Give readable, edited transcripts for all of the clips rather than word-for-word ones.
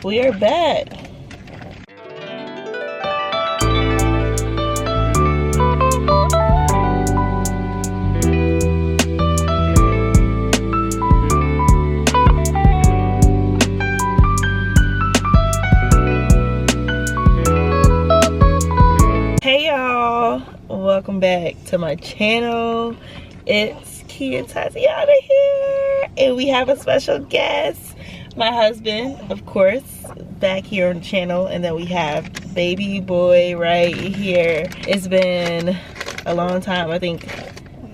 We are back. Hey y'all, welcome back to my channel. It's Tatyana here, and we have a special guest, my husband, of course, back here on the channel. And then we have baby boy right here. It's been a long time, I think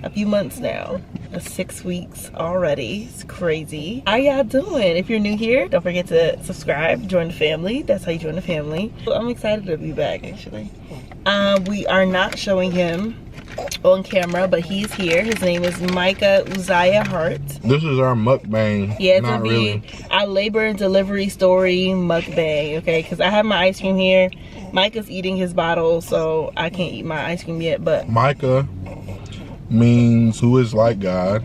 a few months now, 6 weeks already. It's crazy. How y'all doing? If you're new here, don't forget to subscribe, join the family. That's how you join the family. So I'm excited to be back, actually. We are not showing him on camera, but he's here. His name is Micah Uzziah Hart. This is our mukbang. Yeah, it's gonna be our labor and delivery story mukbang, okay? Because I have my ice cream here. Micah's eating his bottle, so I can't eat my ice cream yet, but Micah means who is like God.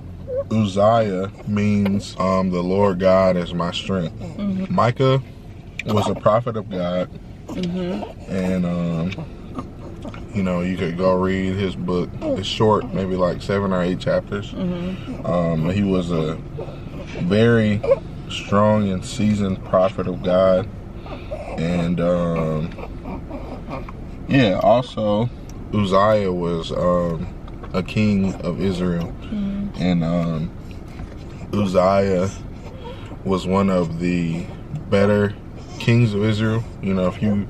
Uzziah means the Lord God is my strength. Micah was a prophet of God. And you know, you could go read his book. It's short, maybe like 7 or 8 chapters. He was a very strong and seasoned prophet of God. And yeah, also Uzziah was a king of Israel. And Uzziah was one of the better kings of Israel. You know, if you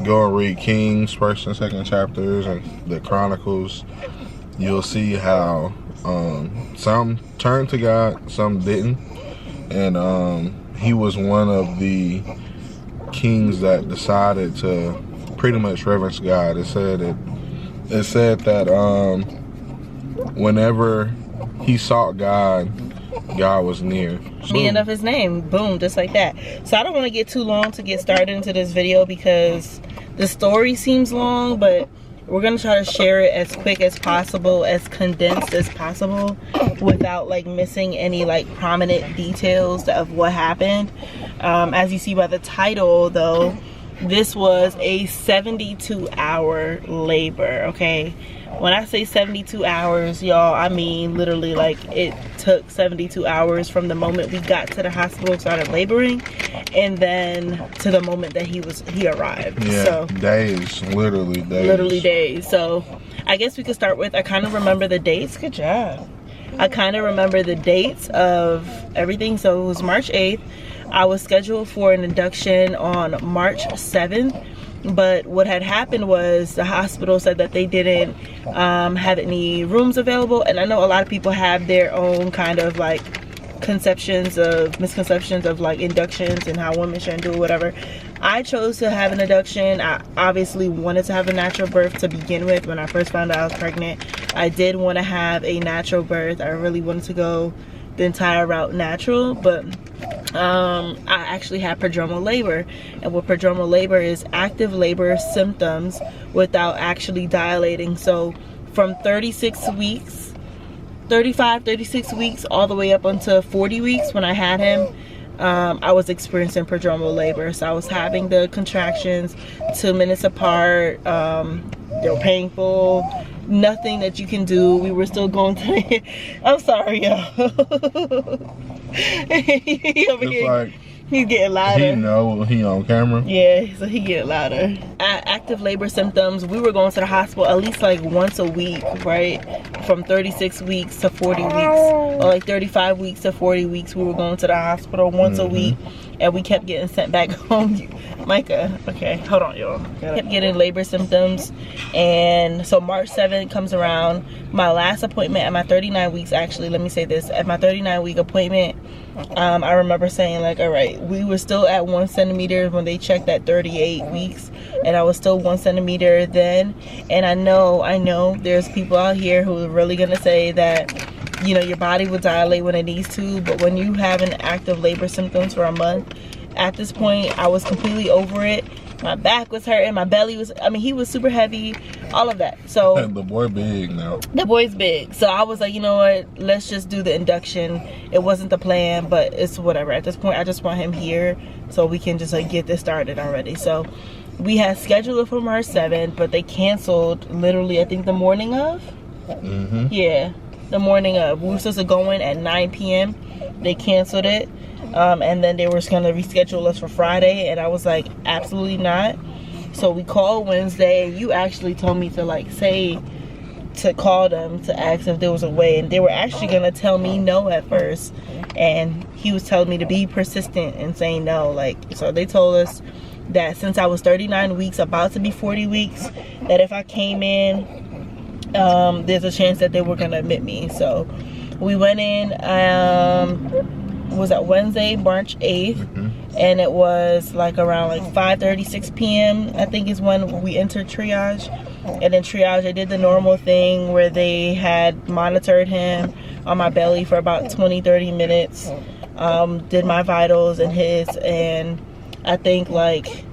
go and read Kings, 1st and 2nd chapters, and the Chronicles, you'll see how some turned to God, some didn't. And he was one of the kings that decided to pretty much reverence God. It said that whenever he sought God, God was near. Meaning of his name, boom, just like that. So I don't want to get too long to get started into this video because the story seems long, but we're gonna try to share it as quick as possible, as condensed as possible, without like missing any like prominent details of what happened. As you see by the title though, this was a 72-hour labor, okay? When I say 72 hours, y'all, I mean literally like it took 72 hours from the moment we got to the hospital, started laboring, and then to the moment that he arrived. Yeah, so days, literally days. Literally days. So I guess we could start with, I kind of remember the dates. Good job. I kind of remember the dates of everything. So it was March 8th. I was scheduled for an induction on March 7th. But what had happened was the hospital said that they didn't have any rooms available. And I know a lot of people have their own kind of like misconceptions of like inductions and how women shouldn't do it, whatever. I chose to have an induction. I obviously wanted to have a natural birth to begin with. When I first found out I was pregnant, I did want to have a natural birth. I really wanted to go the entire route natural, but I actually had prodromal labor. And what prodromal labor is, active labor symptoms without actually dilating. So from 36 weeks, 36 weeks, all the way up until 40 weeks when I had him, I was experiencing prodromal labor. So I was having the contractions 2 minutes apart. They were painful. Nothing that you can do. We were still going to I'm sorry, y'all. He's getting louder. He know he on camera. Yeah, so he getting louder. Active labor symptoms, we were going to the hospital at least like once a week, right? From 36 weeks to 40 weeks, or like 35 weeks to 40 weeks, we were going to the hospital once a week, and we kept getting sent back home. Micah, okay, hold on, y'all. Kept getting labor symptoms, and so March 7th comes around. My last appointment at my 39 weeks, actually, let me say this, at my 39-week appointment, I remember saying like, all right, we were still at 1 centimeter when they checked at 38 weeks, and I was still 1 centimeter then. And I know there's people out here who are really gonna say that, you know, your body will dilate when it needs to, but when you have an active labor symptoms for a month, at this point I was completely over it. My back was hurting, my belly was, I mean, he was super heavy. all of that. So the boy big now. The boy's big. So I was like, you know what, let's just do the induction. It wasn't the plan, but it's whatever. At this point, I just want him here so we can just like get this started already. So we had scheduled it for March 7th, but they canceled literally, I think, the morning of. Yeah, the morning of. We were supposed to go in at 9 p.m. They canceled it. And then they were just gonna reschedule us for Friday, and I was like, absolutely not. So we called Wednesday, and you actually told me to like to call them to ask if there was a way, and they were actually gonna tell me no at first, and he was telling me to be persistent and saying no. Like, so they told us that since I was 39 weeks, about to be 40 weeks, that if I came in, there's a chance that they were gonna admit me. So we went in, was that Wednesday, March 8th, and it was like around like 5:36 p.m. I think is when we entered triage. And in triage, they did the normal thing where they had monitored him on my belly for about 20-30 minutes, did my vitals and his, and I think like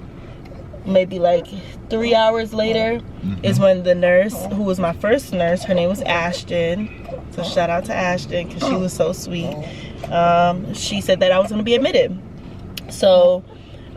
maybe like 3 hours later is when the nurse, who was my first nurse, her name was Ashton, so shout out to Ashton because she was so sweet. She said that I was going to be admitted. So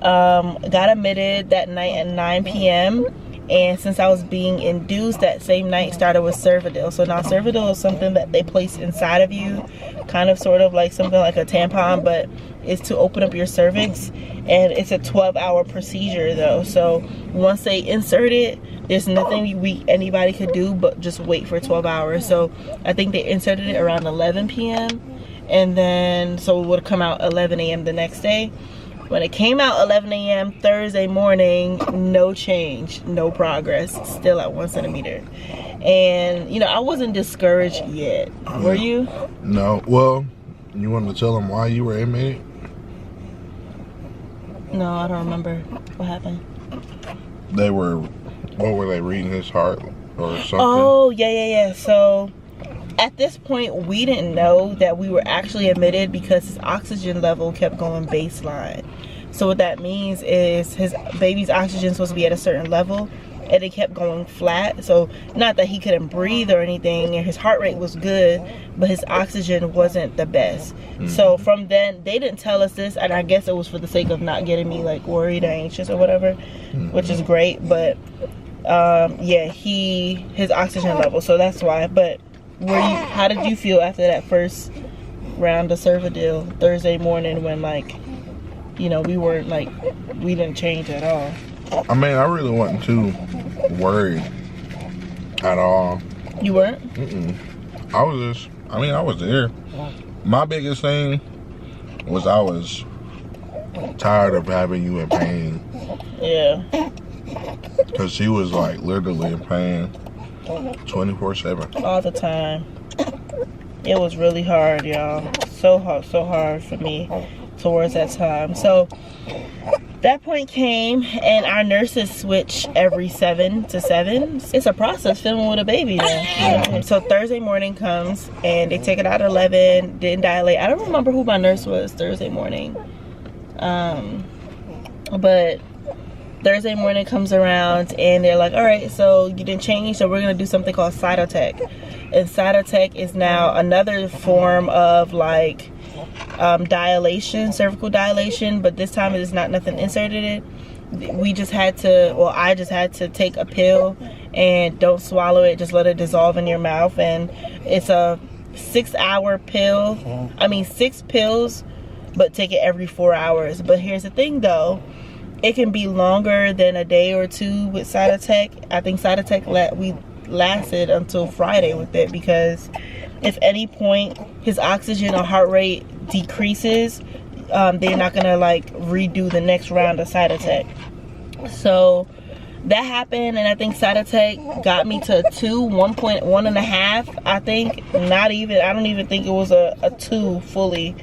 got admitted that night at 9 p.m. and since I was being induced that same night, started with Cervidil. So now Cervidil is something that they place inside of you, kind of sort of like something like a tampon, but it's to open up your cervix, and it's a 12-hour procedure though. So once they insert it, there's nothing anybody could do but just wait for 12 hours. So I think they inserted it around 11 p.m. and then so it would come out 11 a.m. the next day. When it came out 11 a.m. Thursday morning, no change, no progress, still at 1 centimeter. And you know, I wasn't discouraged yet. Were you? No. Well, you wanted to tell them why you were admitted? No, I don't remember what happened. What were they, reading his heart or something? Oh, yeah. So at this point, we didn't know that we were actually admitted because his oxygen level kept going baseline. So what that means is his baby's oxygen is supposed to be at a certain level, and it kept going flat. So not that he couldn't breathe or anything, and his heart rate was good, but his oxygen wasn't the best. So from then, they didn't tell us this, and I guess it was for the sake of not getting me like worried or anxious or whatever, which is great. But yeah, his oxygen level, so that's why. But how did you feel after that first round of Cervidil Thursday morning when, like, you know, we didn't change at all? I mean, I really wasn't too worried at all. You weren't? I was there. My biggest thing was I was tired of having you in pain. Yeah. Because she was like literally in pain 24/7. All the time. It was really hard, y'all. So hard for me towards that time. So that point came, and our nurses switch every 7 to 7. It's a process filming with a baby now. So Thursday morning comes, and they take it out at 11, didn't dilate. I don't remember who my nurse was Thursday morning. But Thursday morning comes around, and they're like, all right, so you didn't change, so we're going to do something called Cytotec. And Cytotec is now another form of like dilation, cervical dilation, but this time it is not nothing inserted in. I just had to take a pill and don't swallow it, just let it dissolve in your mouth. And it's a 6-hour pill. 6 pills, but take it every 4 hours. But here's the thing though, it can be longer than a day or two with Cytotec. I think Cytotec we lasted until Friday with it, because if any point his oxygen or heart rate decreases, they're not gonna like redo the next round of Cytotec. So that happened, and I think Cytotec got me to 1.5. I think I don't even think it was a 2 fully,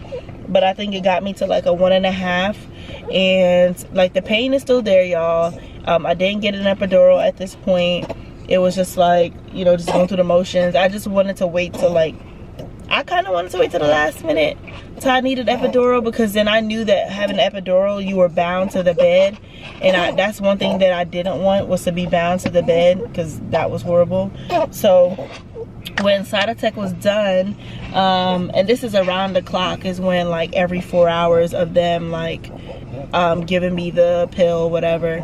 but I think it got me to like a 1.5. And like the pain is still there, y'all. I didn't get an epidural at this point. It was just like, you know, just going through the motions. I just wanted to wait till like I kind of wanted to wait to the last minute till I needed epidural, because then I knew that having an epidural, you were bound to the bed, and that's one thing that I didn't want, was to be bound to the bed, because that was horrible. So when Cytotec was done, and this is around the clock, is when like every 4 hours of them like giving me the pill, whatever.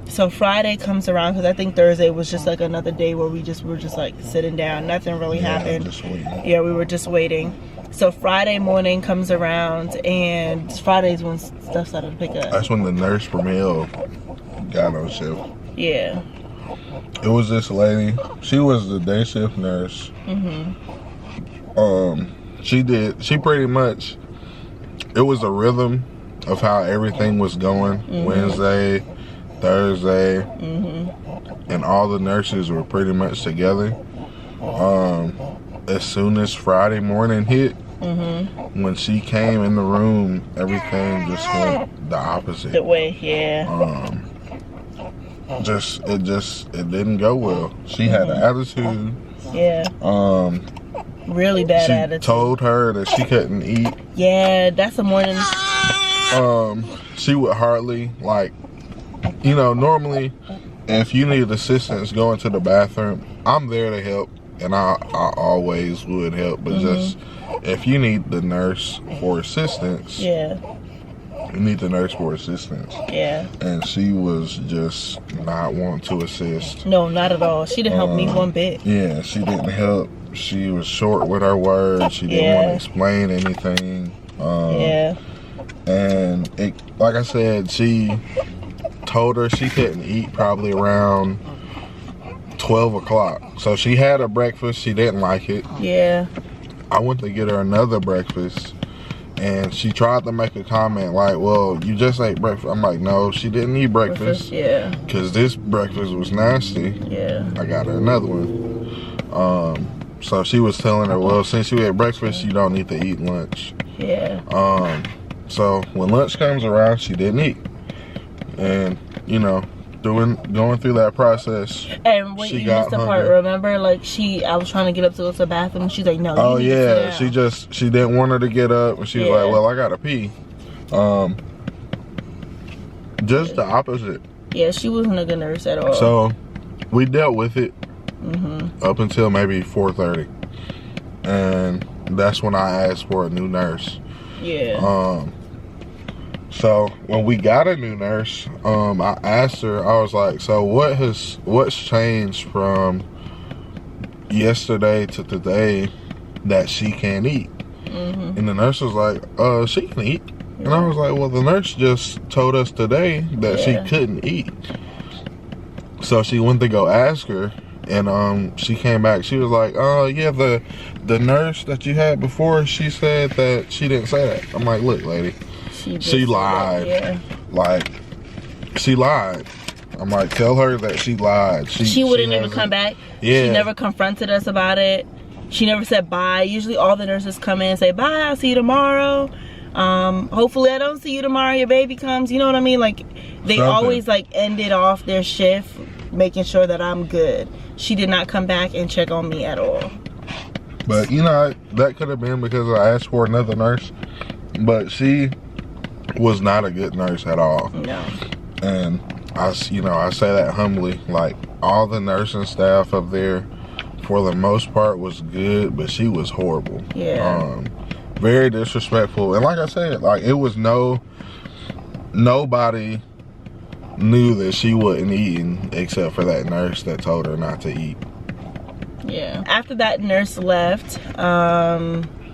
So Friday comes around, because I think Thursday was just like another day where we were just like sitting down, nothing really happened. Just waiting. Yeah, we were just waiting. So Friday morning comes around, and Friday's when stuff started to pick up. That's when the nurse from hell got on shift. Yeah. It was this lady. She was the day shift nurse. She pretty much, it was a rhythm of how everything was going. Wednesday, Thursday, and all the nurses were pretty much together. As soon as Friday morning hit, when she came in the room, everything just went the opposite. The way, yeah. It didn't go well. She had an attitude. Yeah. Really bad She attitude. told her that she couldn't eat. Yeah, that's the morning. She would hardly, like, you know, normally if you need assistance going to the bathroom, I'm there to help, and I always would help, but just if you need the nurse for assistance, Yeah. you need the nurse for assistance. Yeah. And she was just not wanting to assist. No, not at all. She didn't help me one bit. Yeah, she didn't help. She was short with her words. She didn't want to explain anything. Yeah. And it, like I said, she told her she couldn't eat probably around 12 o'clock. So she had a breakfast. She didn't like it. Yeah. I went to get her another breakfast, and she tried to make a comment like, well, you just ate breakfast. I'm like, no, she didn't eat breakfast. Yeah. Because this breakfast was nasty. Yeah. I got her another one. So she was telling her, well, since you ate breakfast, you don't need to eat lunch. Yeah. So when lunch comes around, she didn't eat. And, you know, going through that process, And when she you got missed the part, hungry. remember, like I was trying to get up to go to the bathroom, and she's like, no. Oh you need to sit yeah, down. she didn't want her to get up, and she was like, well, I gotta pee. Just the opposite. Yeah, she wasn't a good nurse at all. So we dealt with it up until maybe 4:30, and that's when I asked for a new nurse. Yeah. So when we got a new nurse, I asked her, I was like, so what's changed from yesterday to today that she can't eat? And the nurse was like, she can eat. And I was like, well, the nurse just told us today that she couldn't eat. So she went to go ask her, and she came back. She was like, yeah, the nurse that you had before, she said that she didn't say that. I'm like, look, lady, she lied. Yeah. Like, she lied. I'm like, tell her that she lied. She wouldn't even come back. Yeah. She never confronted us about it. She never said bye. Usually all the nurses come in and say, bye, I'll see you tomorrow. Hopefully I don't see you tomorrow, your baby comes. You know what I mean? Like, they always like ended off their shift making sure that I'm good. She did not come back and check on me at all. But, you know, that could have been because I asked for another nurse. But she was not a good nurse at all. No. And I say that humbly. Like, all the nursing staff up there, for the most part, was good, but she was horrible. Yeah. Very disrespectful. And like I said, like, it was nobody knew that she wasn't eating except for that nurse that told her not to eat. Yeah. After that nurse left,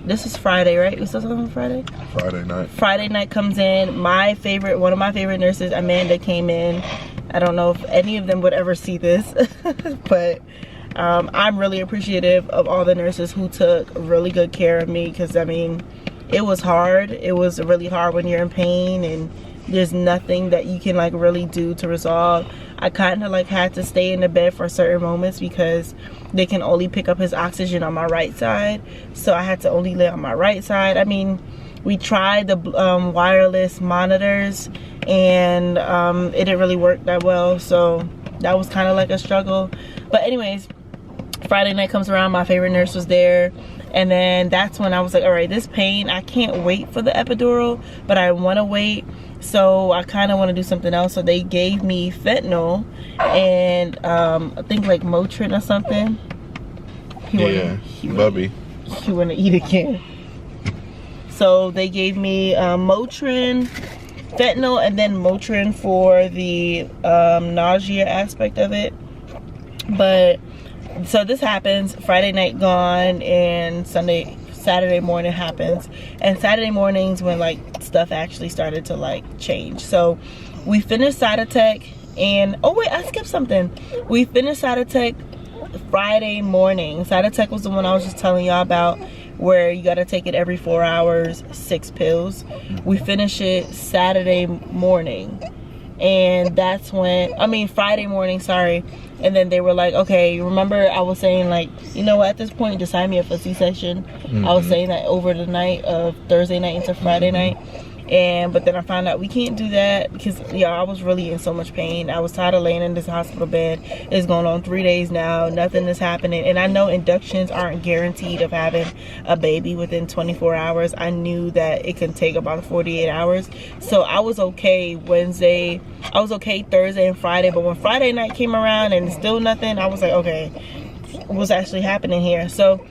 this is Friday, right? We still talking about Friday? Friday night. Friday night comes in. One of my favorite nurses, Amanda, came in. I don't know if any of them would ever see this, but I'm really appreciative of all the nurses who took really good care of me, because I mean, it was hard. It was really hard when you're in pain and there's nothing that you can like really do to resolve. I kind of like had to stay in the bed for certain moments because they can only pick up his oxygen on my right side, so I had to only lay on my right side. I mean, we tried the wireless monitors, and it didn't really work that well, so that was kind of like a struggle. But anyways, Friday night comes around, my favorite nurse was there, And then that's when I was like, all right, this pain, I can't wait for the epidural, but I want to wait. So I kind of want to do something else. So they gave me fentanyl and I think like Motrin or something. Bubby. He want to eat again. So they gave me Motrin, fentanyl, and then Motrin for the nausea aspect of it. But so this happens, Friday night gone, and Saturday morning happens. And Saturday mornings when like stuff actually started to like change. So we finished Cytotec, and oh wait, I skipped something. We finished Cytotec Friday morning. Cytotec was the one I was just telling y'all about, where you got to take it every 4 hours, 6 pills. We finish it Saturday morning, and that's when, I mean Friday morning, sorry. And then they were like, okay, remember I was saying like, you know what, at this point just sign me up for C-section. I was saying that over the night of Thursday night into Friday night. But then I found out we can't do that because I was really in so much pain. I was tired of laying in this hospital bed. It's going on 3 days now, nothing is happening. And I know inductions aren't guaranteed of having a baby within 24 hours. I knew that it can take about 48 hours. So I was okay Wednesday, I was okay Thursday and Friday. But when Friday night came around and still nothing, I was like, okay, what's actually happening here? So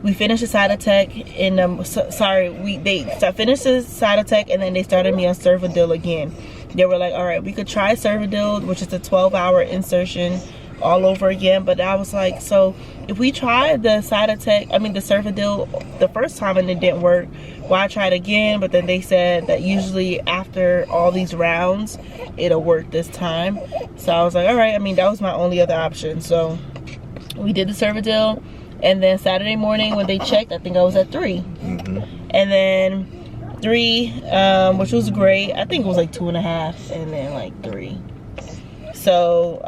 we finished the Cytotec in they finished the Cytotec, and then they started me on Servidil again. They were like, all right, we could try Servidil, which is a 12-hour insertion all over again. But I was like, so if we tried the Cytotec, I mean the Servidil the first time and it didn't work, why try it again? But then they said that usually after all these rounds it'll work this time. So I was like, all right. I mean, that was my only other option. So we did the Servidil. And then Saturday morning when they checked, I think I was at 3. And then 3, which was great. I think it was like 2.5, and then like 3. So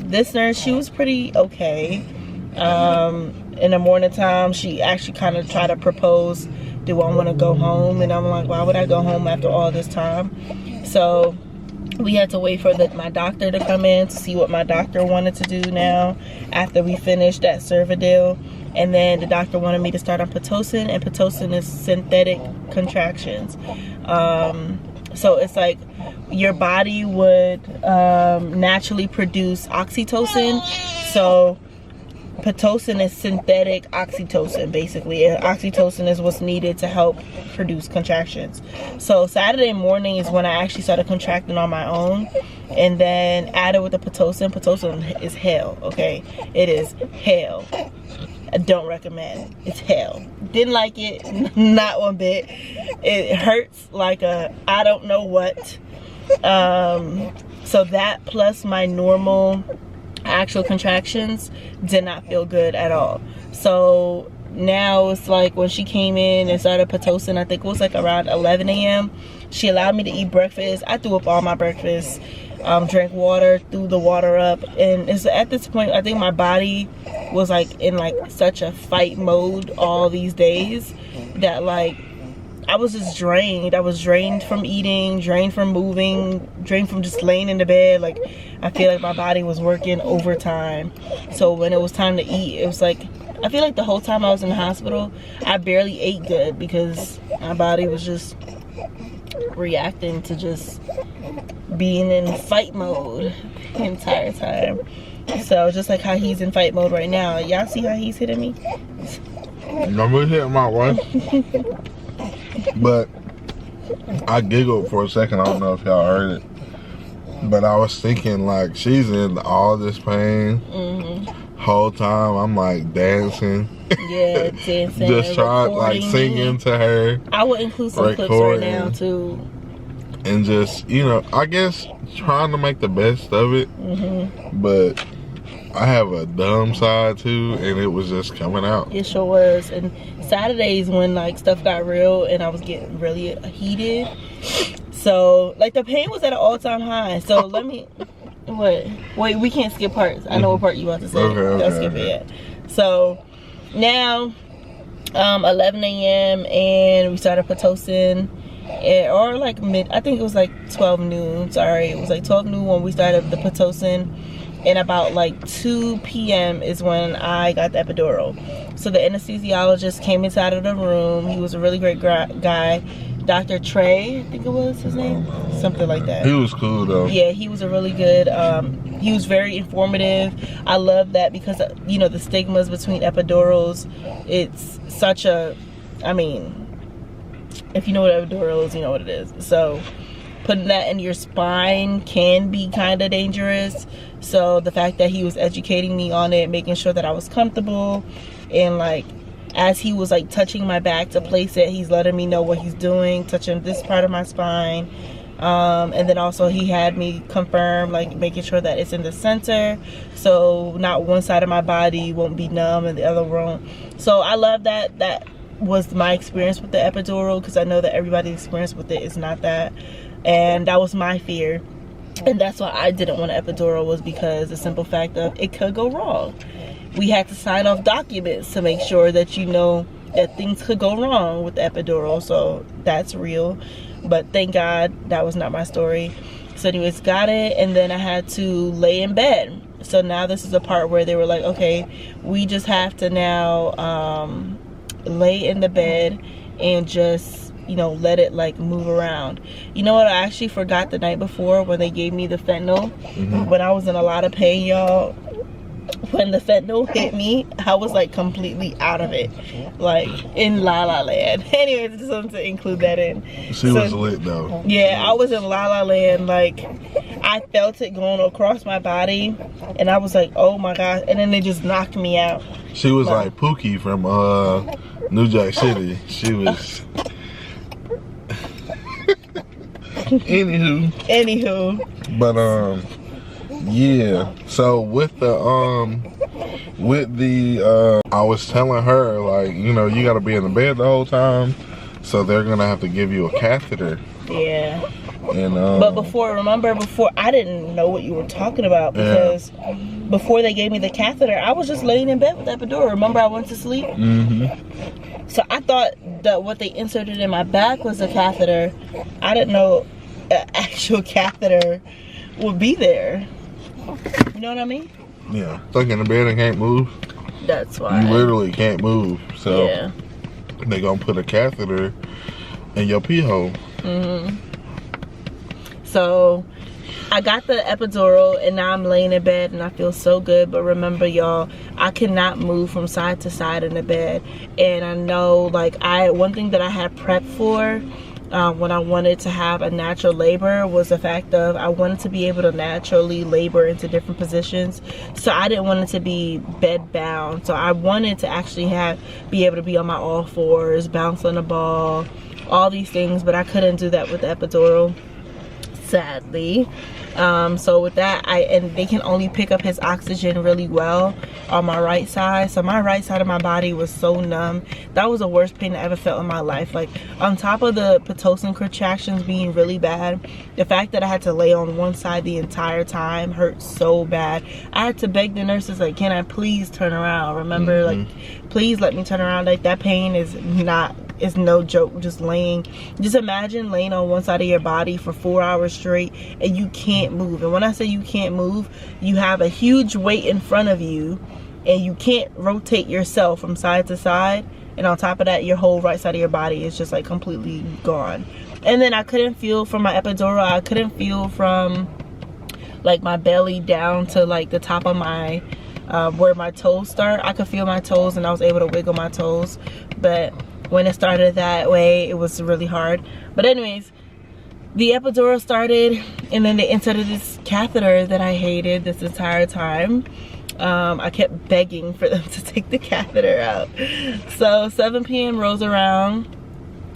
this nurse, she was pretty okay. In the morning time, she actually kind of tried to propose, do I want to go home? And I'm like, why would I go home after all this time? So we had to wait for my doctor to come in to see what my doctor wanted to do now after we finished that Servidil. And then the doctor wanted me to start on Pitocin, and Pitocin is synthetic contractions. So it's like your body would naturally produce oxytocin. So Pitocin is synthetic oxytocin, basically. And oxytocin is what's needed to help produce contractions. So Saturday morning is when I actually started contracting on my own. And then added with the Pitocin. Pitocin is hell, okay? It is hell. I don't recommend. It's hell. Didn't like it, not one bit. It hurts like a I don't know what. So that plus my normal actual contractions did not feel good at all. So now it's like when she came in and started Pitocin, I think it was like around 11 a.m. She allowed me to eat breakfast. I threw up all my breakfast. Drank water, threw the water up, and it's at this point I think my body was like in like such a fight mode all these days that like I was just drained. I was drained from eating, drained from moving, drained from just laying in the bed. Like I feel like my body was working overtime. So when it was time to eat, it was like I feel like the whole time I was in the hospital I barely ate good because my body was just reacting to just being in fight mode the entire time. So just like how he's in fight mode right now. Y'all see how he's hitting me? I'm really hitting my wife. But I giggled for a second. I don't know if y'all heard it, but I was thinking like she's in all this pain. Whole time I'm like dancing. Yeah, dancing. Just trying like singing to her. I will include some clips right now too. And just, you know, I guess trying to make the best of it. But I have a dumb side too, and it was just coming out. It sure was. And Saturdays when like stuff got real and I was getting really heated. So like the pain was at an all-time high. So let me what? Wait, we can't skip parts. I know what part you want to say. Don't skip it yet. So now 11 a.m. and we started Pitocin. Or like I think it was like 12 noon. Sorry, it was like 12 noon when we started the Pitocin. and about like 2 p.m. is when I got the epidural. So the anesthesiologist came inside of the room. He was a really great guy. Dr. Trey, I think it was his name, something like that. He was cool though. Yeah, he was a really good, he was very informative. I love that because, you know, the stigmas between epidurals, it's such a, I mean, if you know what epidural is, you know what it is. So putting that in your spine can be kind of dangerous. So the fact that he was educating me on it, making sure that I was comfortable, and like as he was like touching my back to place it, he's letting me know what he's doing, touching this part of my spine. And then also he had me confirm, like making sure that it's in the center, so not one side of my body won't be numb and the other won't. So I love that. That was my experience with the epidural, because I know that everybody's experience with it is not that, and that was my fear. And that's why I didn't want an epidural, was because the simple fact of it could go wrong. We had to sign off documents to make sure that, you know, that things could go wrong with the epidural. So that's real. But thank God that was not my story. So anyways, got it, and then I had to lay in bed. So now this is the part where they were like, okay, we just have to now lay in the bed and just, you know, let it like move around. You know what, I actually forgot the night before when they gave me the fentanyl. When I was in a lot of pain, y'all, when the fentanyl hit me, I was like completely out of it, like in La La Land. Anyways, just wanted to include that in. She was lit though. Yeah, I was in La La Land. Like I felt it going across my body, and I was like, oh my gosh, and then it just knocked me out. She was like Pookie from New Jack City. She was anywho, but yeah, so with the I was telling her, like, you know, you got to be in the bed the whole time, so they're gonna have to give you a catheter. Yeah. And but before I didn't know what you were talking about, because before they gave me the catheter, I was just laying in bed with epidural. Remember, I went to sleep. So I thought that what they inserted in my back was a catheter. I didn't know an actual catheter would be there. You know what I mean? Yeah, stuck in the bed and can't move. That's why. You literally can't move. So yeah, they gonna put a catheter in your pee hole. So I got the epidural, and now I'm laying in bed and I feel so good. But remember, y'all, I cannot move from side to side in the bed. And I know, like, one thing that I had prepped for when I wanted to have a natural labor was the fact of I wanted to be able to naturally labor into different positions. So I didn't want it to be bed bound. So I wanted to actually be able to be on my all fours, bounce on the ball, all these things. But I couldn't do that with the epidural, sadly. So with that, and they can only pick up his oxygen really well on my right side. So my right side of my body was so numb. That was the worst pain I ever felt in my life. Like, on top of the Pitocin contractions being really bad, the fact that I had to lay on one side the entire time hurt so bad. I had to beg the nurses, like, can I please turn around? Remember, like, please let me turn around. Like, that pain is no joke. Just imagine laying on one side of your body for 4 hours straight and you can't move. And when I say you can't move, you have a huge weight in front of you and you can't rotate yourself from side to side. And on top of that, your whole right side of your body is just like completely gone. And then I couldn't feel from my epidural. I couldn't feel from like my belly down to like the top of my where my toes start. I could feel my toes and I was able to wiggle my toes, but when it started that way, it was really hard. But anyways, the epidural started, and then they inserted this catheter that I hated this entire time. I kept begging for them to take the catheter out. So 7 p.m. rolls around.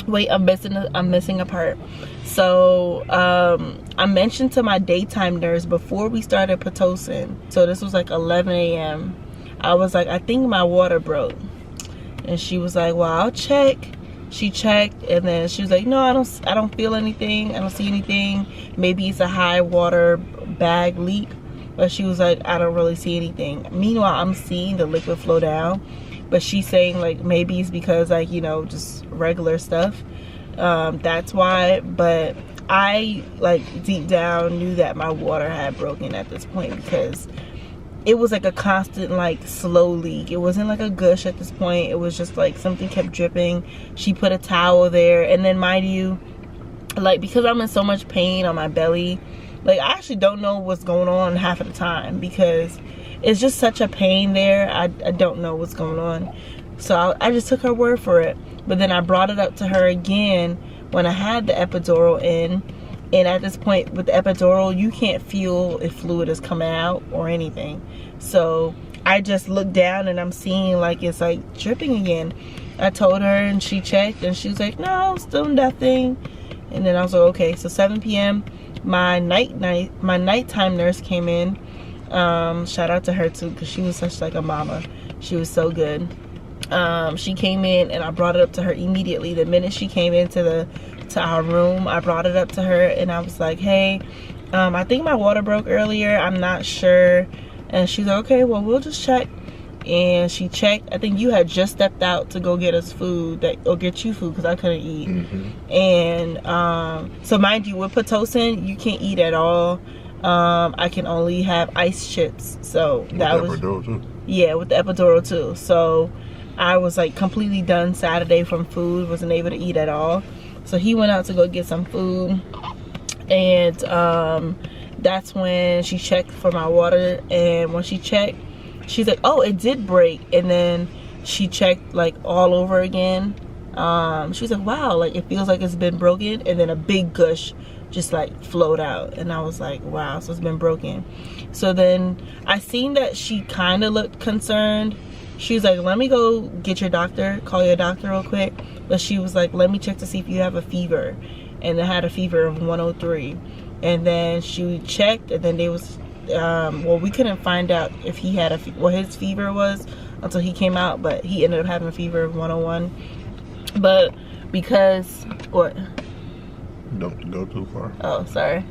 Wait, I'm missing a part. So I mentioned to my daytime nurse before we started Pitocin. So this was like 11 a.m. I was like, I think my water broke. And she was like, well, I'll check. She checked, and then she was like, no, I don't feel anything. I don't see anything. Maybe it's a high water bag leak. But she was like, I don't really see anything. Meanwhile, I'm seeing the liquid flow down. But she's saying, like, maybe it's because, like, you know, just regular stuff. That's why. But I, like, deep down knew that my water had broken at this point, because it was like a constant, like, slow leak. It wasn't like a gush at this point. It was just like something kept dripping. She put a towel there, and then mind you, like, because I'm in so much pain on my belly, like, I actually don't know what's going on half of the time because it's just such a pain there. I don't know what's going on. So I just took her word for it. But then I brought it up to her again when I had the epidural in. And at this point with the epidural, you can't feel if fluid is coming out or anything. So I just looked down and I'm seeing like it's like dripping again. I told her and she checked and she was like, no, still nothing. And then I was like, okay. So 7 p.m. my nighttime nurse came in. Shout out to her too, because she was such like a mama. She was so good. She came in and I brought it up to her immediately. The minute she came into our room, I brought it up to her and I was like, hey, I think my water broke earlier, I'm not sure. And she's like, okay, well, we'll just check. And she checked. I think you had just stepped out to go get us food, or get you food, because I couldn't eat. And so mind you, with Pitocin, you can't eat at all. I can only have ice chips. So that was epidural too. Yeah, with the epidural too. So I was like completely done Saturday from food, wasn't able to eat at all. So he went out to go get some food, and that's when she checked for my water. And when she checked, she's like, oh, it did break. And then she checked like all over again. She was like, wow, like it feels like it's been broken. And then a big gush just like flowed out, and I was like, wow, so it's been broken. So then I seen that she kind of looked concerned. She was like, let me go get your doctor, call your doctor real quick. But she was like, let me check to see if you have a fever. And it had a fever of 103. And then she checked, and then they was well, we couldn't find out if he had what his fever was until he came out, but he ended up having a fever of 101. But because what? Don't go too far. Oh, sorry.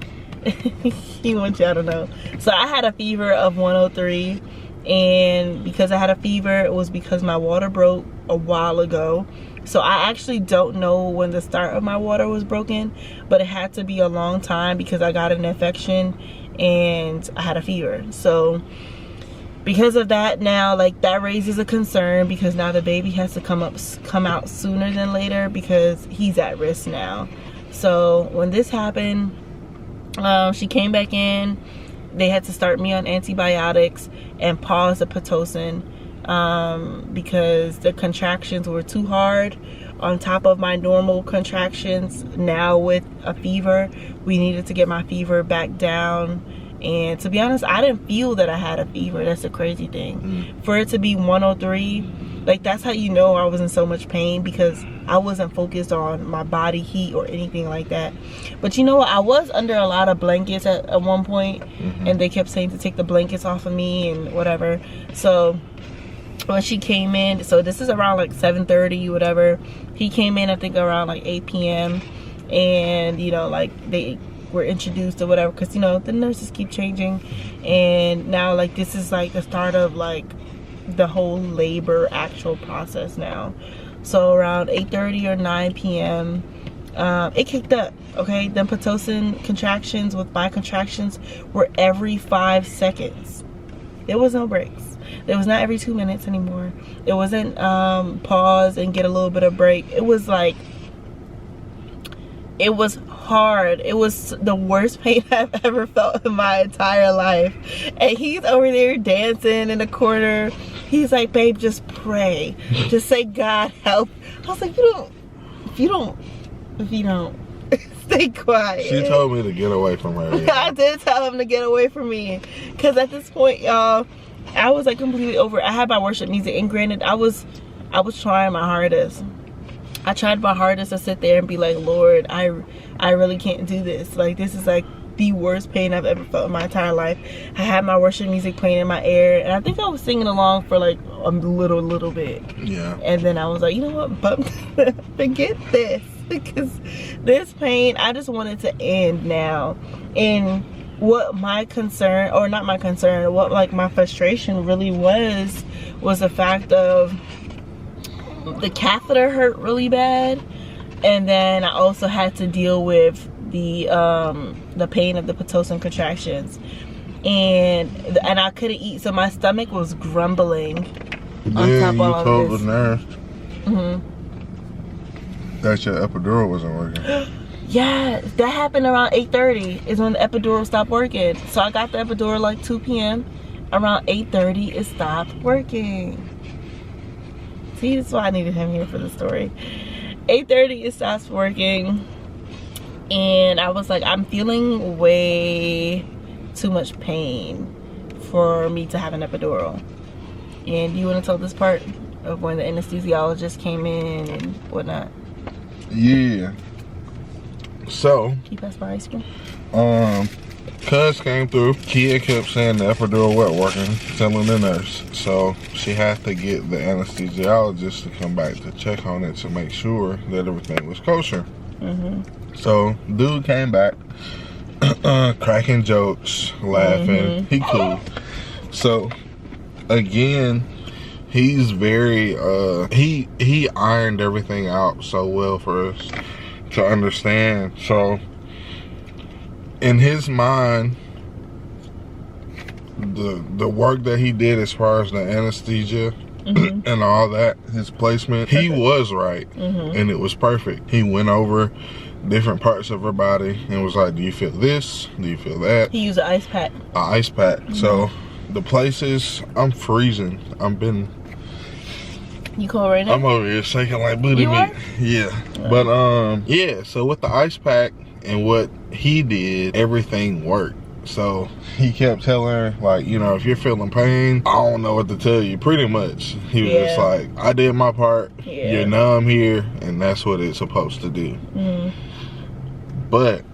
He wants y'all to know. So I had a fever of 103, and because I had a fever, it was because my water broke a while ago. So I actually don't know when the start of my water was broken, but it had to be a long time because I got an infection and I had a fever. So because of that, now like that raises a concern, because now the baby has to come out sooner than later because he's at risk now. So when this happened, she came back in. They had to start me on antibiotics and pause the Pitocin because the contractions were too hard on top of my normal contractions. Now with a fever, we needed to get my fever back down. And to be honest, I didn't feel that I had a fever. That's the crazy thing. For it to be 103, like that's how you know I was in so much pain, because I wasn't focused on my body heat or anything like that. But you know what, I was under a lot of blankets at one point, and they kept saying to take the blankets off of me and whatever. So when she came in, so this is around like 7:30 whatever, he came in I think around like 8 p.m. and you know, like they were introduced or whatever, because you know the nurses keep changing, and now like this is like the start of like the whole labor actual process now. So around 8:30 or 9 p.m. It kicked up. Okay, then Pitocin contractions with my contractions were every 5 seconds. There was no breaks. It was not every 2 minutes anymore. It wasn't pause and get a little bit of break. It was like, it was hard. It was the worst pain I've ever felt in my entire life. And he's over there dancing in the corner. He's like, babe, just pray. Just say, God help. I was like, if you don't, stay quiet. She told me to get away from her. Yeah. I did tell him to get away from me. Because at this point, y'all, I was like completely over it. I had my worship music, and granted, I was trying my hardest. I tried my hardest to sit there and be like, Lord, I really can't do this. Like, this is like the worst pain I've ever felt in my entire life. I had my worship music playing in my ear, and I think I was singing along for like a little bit. Yeah. And then I was like, you know what, but forget this, because this pain, I just want it to end now. And what my concern, or not my concern, what like my frustration really was the fact of the catheter hurt really bad, and then I also had to deal with the pain of the Pitocin contractions. and I couldn't eat, so my stomach was grumbling on Yeah, top of you all told of the nurse this. that your epidural wasn't working. Yeah, that happened around 8:30 is when the epidural stopped working. So I got the epidural like 2 p.m. Around 8:30 it stopped working. See, that's why I needed him here for the story. 8:30 it stops working, and I was like, I'm feeling way too much pain for me to have an epidural. And you want to tell this part of when the anesthesiologist came in and whatnot? Yeah. So, Can you pass my ice cream? Cuz came through. Kia kept saying the epidural wasn't working, telling the nurse. So she had to get the anesthesiologist to come back to check on it to make sure that everything was kosher. So dude came back, cracking jokes, laughing. He cool. So again, he's very he ironed everything out so well for us to understand. So in his mind, the work that he did as far as the anesthesia and all that, his placement, he was right, and it was perfect. He went over different parts of her body and was like, do you feel this? Do you feel that? He used an ice pack. An ice pack. So the places, I'm freezing. You cold right now? I'm over here shaking like booty You meat. are? Yeah. But yeah, so with the ice pack and what he did, everything worked. So he kept telling her, like, you know, if you're feeling pain, I don't know what to tell you. Pretty much. He was just like, I did my part. You're numb here, and that's what it's supposed to do. But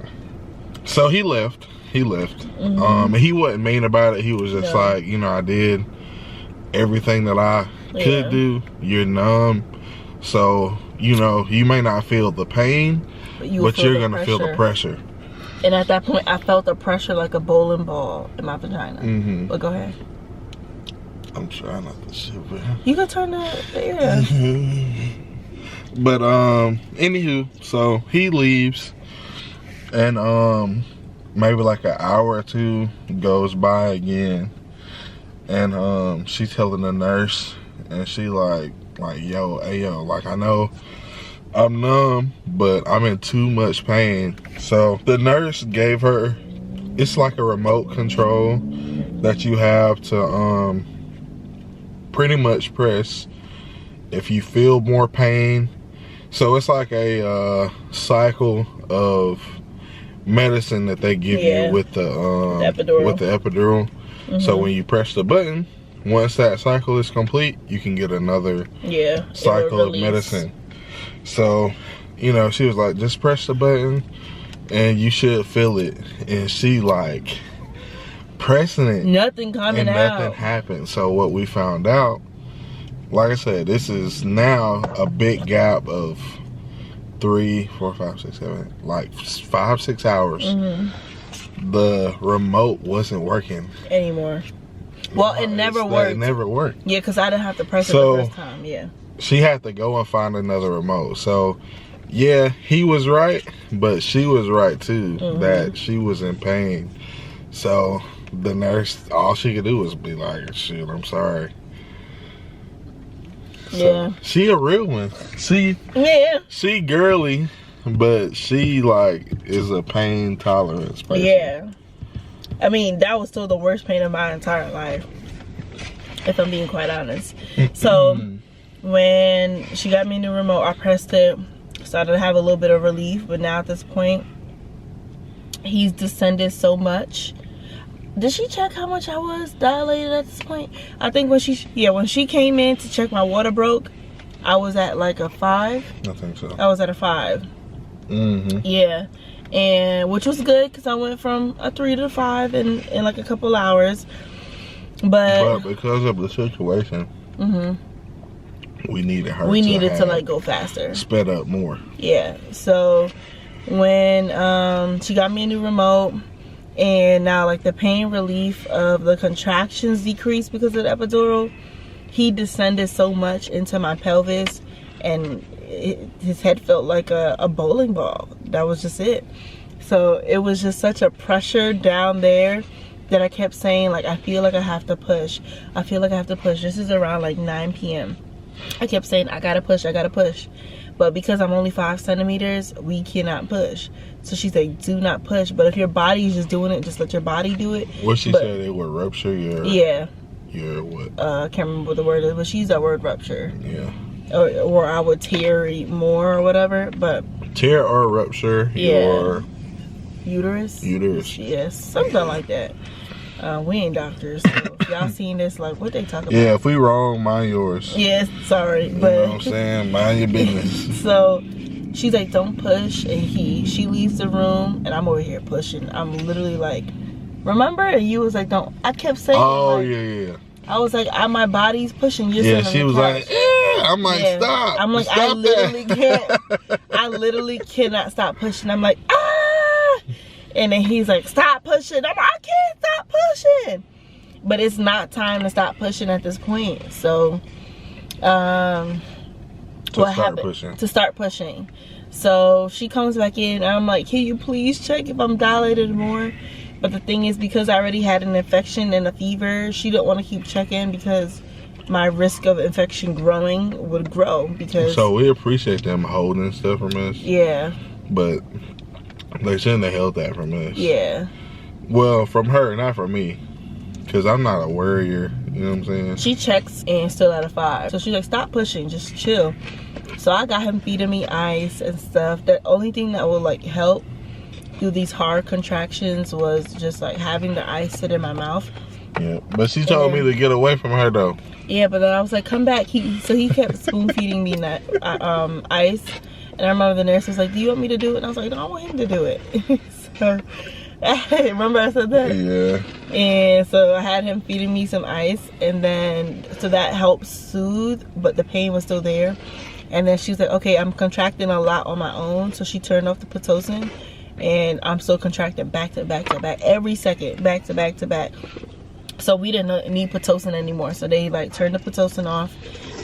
so he left. He wasn't mean about it. He was just like, you know, I did everything that I could do. You're numb, so you know you may not feel the pain, but you're gonna feel the pressure. And at that point, I felt the pressure like a bowling ball in my vagina. But go ahead. I'm trying not to shiver. You can turn the air. But anywho, so he leaves, and maybe like an hour or two goes by again, and she's telling the nurse, and she like yo, hey yo, like I know I'm numb, but I'm in too much pain. So the nurse gave her, it's like a remote control that you have to pretty much press if you feel more pain. So it's like a cycle of medicine that they give you with the epidural. So when you press the button, once that cycle is complete, you can get another cycle of medicine. So, you know, she was like, just press the button and you should feel it. And she like pressing it. Nothing coming out. And nothing happened. So what we found out, like I said, this is now a big gap of 3, 4, 5, 6, 7, like 5, 6 hours. The remote wasn't working anymore. Well, it never worked. It never worked. Yeah, because I didn't have to press it the first time. She had to go and find another remote. So yeah, he was right, but she was right too, that she was in pain. So the nurse, all she could do was be like, shit, I'm sorry. So, she a real one. She girly, but she like is a pain tolerance person. I mean, that was still the worst pain of my entire life, if I'm being quite honest. So when she got me a new remote, I pressed it, started to have a little bit of relief, but now at this point, he's descended so much. Did she check how much I was dilated at this point? I think when she came in to check my water broke, I was at like a 5. I think so. I was at a 5. Yeah. And which was good because I went from a 3 to 5 in like a couple hours. But because of the situation, we needed her. We needed to like go faster, sped up more. Yeah. So when she got me a new remote, and now like the pain relief of the contractions decreased because of the epidural, he descended so much into my pelvis, and his head felt like a bowling ball. That was just it. So it was just such a pressure down there that I kept saying, like, I feel like I have to push. I feel like I have to push. This is around like 9 p.m. I kept saying, I gotta push, I gotta push. But because I'm only 5 centimeters, we cannot push. So she's like, do not push. But if your body is just doing it, just let your body do it. What she said, it would rupture your... Yeah. Your what? I can't remember what the word is, but she used that word rupture. Yeah. Or I would tear more or whatever, but... Tear or rupture your... Uterus? Uterus. Yes, something like that. We ain't doctors, so if y'all seen this, like, what they talk about? Yeah, if we wrong, mind yours. Yes, sorry, You but... know what I'm saying? Mind your business. So, she's like, don't push, and she leaves the room, and I'm over here pushing. I'm literally like, remember? And you was like, don't. I kept saying, Oh, like, yeah. I was like, my body's pushing. You're Yeah, she was like, I'm like, yeah. stop. I'm like, stop I literally that. can't. I literally cannot stop pushing. I'm like, ah! And then he's like, stop pushing. I'm like, I can't stop pushing. But it's not time to stop pushing at this point. So, what happened? To start pushing. So she comes back in, and I'm like, can you please check if I'm dilated more? But the thing is, because I already had an infection and a fever, she didn't want to keep checking because my risk of infection growing would grow. Because So we appreciate them holding stuff from us. Yeah. But they shouldn't have held that from us. Yeah. Well, from her, not from me. Because I'm not a worrier. You know what I'm saying? She checks and still at a 5. So she's like, stop pushing, just chill. So I got him feeding me ice and stuff. The only thing that would like help through these hard contractions was just like having the ice sit in my mouth. Yeah, but she told me to get away from her though. Yeah, but then I was like, come back. So he kept spoon feeding me ice. And I remember the nurse was like, do you want me to do it? And I was like, no, I want him to do it. So, remember I said that? Yeah. And so I had him feeding me some ice. And then, so that helped soothe, but the pain was still there. And then she was like, okay, I'm contracting a lot on my own. So she turned off the Pitocin. And I'm still contracting back to back to back. Every second, back to back to back. So we didn't need Pitocin anymore. So they like turned the Pitocin off.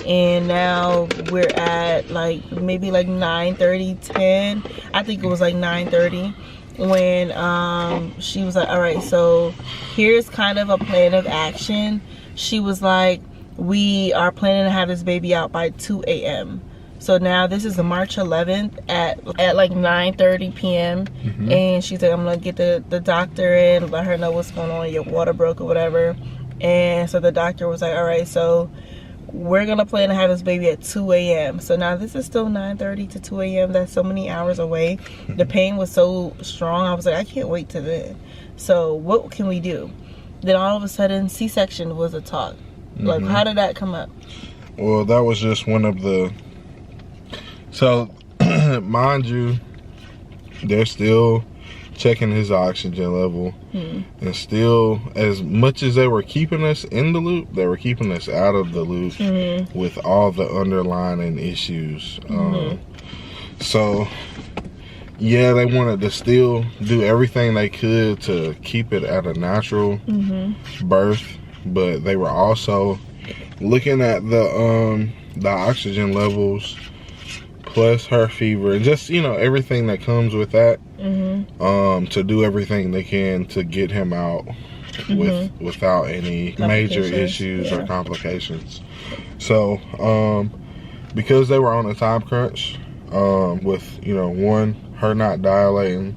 And now we're at like maybe like 9:30, 10. I think it was like 9:30 when she was like, all right, so here's kind of a plan of action. She was like, we are planning to have this baby out by 2 a.m. So now this is March 11th at like 9:30 p.m. And she's like, I'm gonna get the doctor in, let her know what's going on, your water broke or whatever. And so the doctor was like, all right, so we're gonna plan to have this baby at 2 a.m. So now this is still 9:30 to 2 a.m. That's so many hours away. The pain was so strong. I was like, I can't wait to then. So what can we do? Then all of a sudden, C-section was a talk. Like, how did that come up? Well, that was just one of the... So, mind you, they're still checking his oxygen level. And still, as much as they were keeping us in the loop, they were keeping us out of the loop with all the underlying issues. So, yeah, they wanted to still do everything they could to keep it at a natural birth. But they were also looking at the oxygen levels, plus her fever, and just, you know, everything that comes with that, to do everything they can to get him out without any major issues or complications. So, because they were on a time crunch, with, you know, one, her not dilating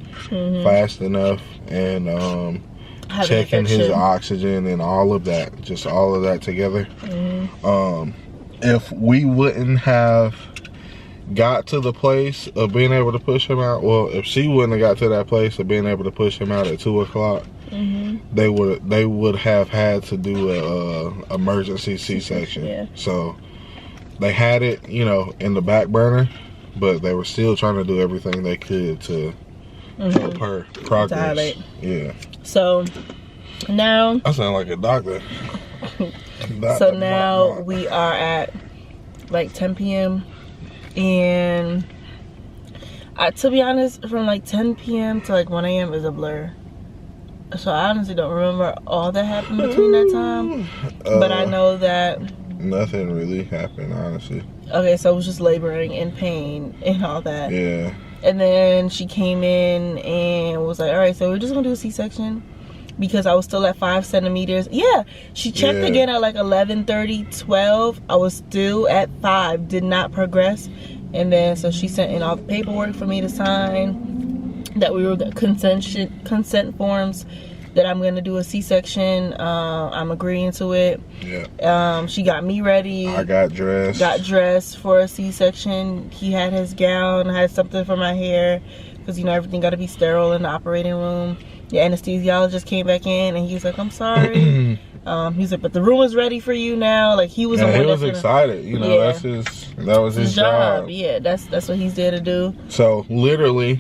fast enough, and checking his oxygen and all of that, just all of that together. If we wouldn't have got to the place of being able to push him out, well, if she wouldn't have got to that place of being able to push him out at 2 o'clock, they would have had to do a emergency C-section. So they had it, you know, in the back burner, but they were still trying to do everything they could to help her progress. Dilate. Yeah. So now I sound like a doctor. So now we are at like 10 p.m. and to be honest, from like 10 p.m. to like 1 a.m. is a blur. So I honestly don't remember all that happened between that time. But I know that nothing really happened, honestly. Okay, so it was just laboring and pain and all that. Yeah. And then she came in and was like, all right, so we're just gonna do a C-section. because I was still at 5 centimeters. Yeah, she checked again at like 11:30, 12. I was still at 5, did not progress. And then so she sent in all the paperwork for me to sign, that we were consent forms, that I'm gonna do a C-section. I'm agreeing to it. Yeah. She got me ready. I got dressed. Got dressed for a C-section. He had his gown, had something for my hair, because you know everything got to be sterile in the operating room. The anesthesiologist came back in and he was like, "I'm sorry." He's like, "But the room is ready for you now." Like he was. Yeah, he was excited. You know, that was his job. Yeah, that's what he's there to do. So literally,